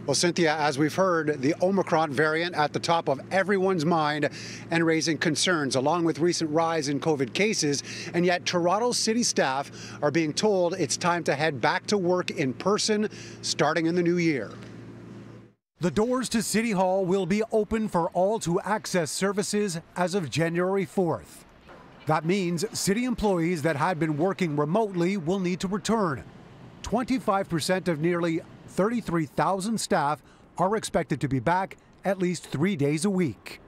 Well, Cynthia, as we've heard, the Omicron variant at the top of everyone's mind and raising concerns, along with recent rise in COVID cases. And yet Toronto city staff are being told it's time to head back to work in person starting in the new year. The doors to City Hall will be open for all to access services as of January 4th. That means city employees that had been working remotely will need to return. 25% of nearly 33,000 staff are expected to be back at least 3 days a week.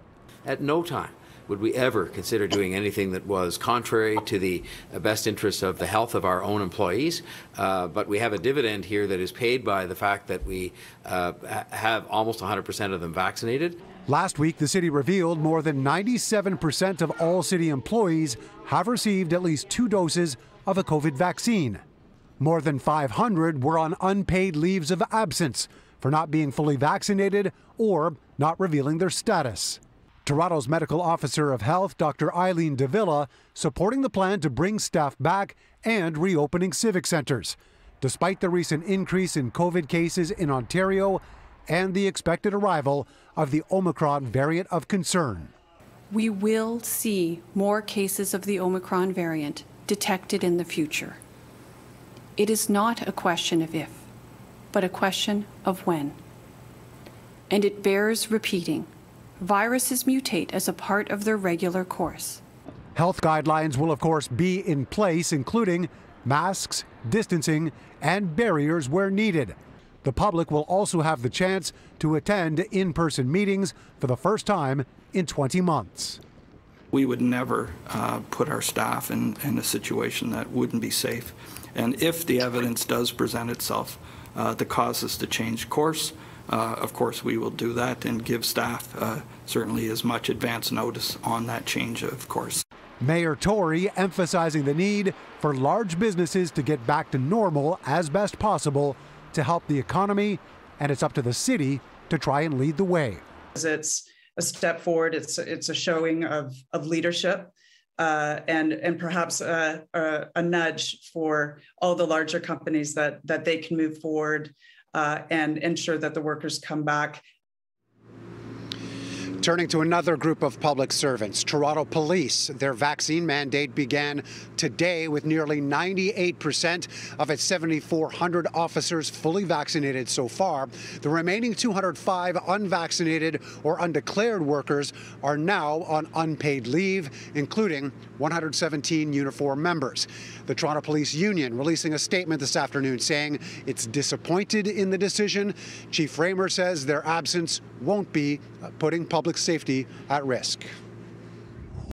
At no time would we ever consider doing anything that was contrary to the best interests of the health of our own employees. But we have a dividend here that is paid by the fact that we have almost 100% of them vaccinated. Last week, the city revealed more than 97% of all city employees have received at least 2 doses of a COVID vaccine. More than 500 were on unpaid leaves of absence for not being fully vaccinated or not revealing their status. Toronto's medical officer of health, Dr. Eileen Davila, supporting the plan to bring staff back and reopening civic centres, despite the recent increase in COVID cases in Ontario and the expected arrival of the Omicron variant of concern. We will see more cases of the Omicron variant detected in the future. It is not a question of if, but a question of when. And it bears repeating. Viruses mutate as a part of their regular course. Health guidelines will, of course, be in place, including masks, distancing, and barriers where needed. The public will also have the chance to attend in-person meetings for the first time in 20 months. We would never put our staff in a situation that wouldn't be safe. And if the evidence does present itself that causes to change course, of course we will do that and give staff certainly as much advance notice on that change of course. Mayor Tory emphasizing the need for large businesses to get back to normal as best possible to help the economy, and it's up to the city to try and lead the way. It's a step forward. It's a showing of leadership and perhaps a nudge for all the larger companies that they can move forward and ensure that the workers come back. Turning to another group of public servants, Toronto Police. Their vaccine mandate began today with nearly 98% of its 7,400 officers fully vaccinated so far. The remaining 205 unvaccinated or undeclared workers are now on unpaid leave, including 117 uniform members. The Toronto Police Union releasing a statement this afternoon saying it's disappointed in the decision. Chief Raymer says their absence won't be putting public safety at risk.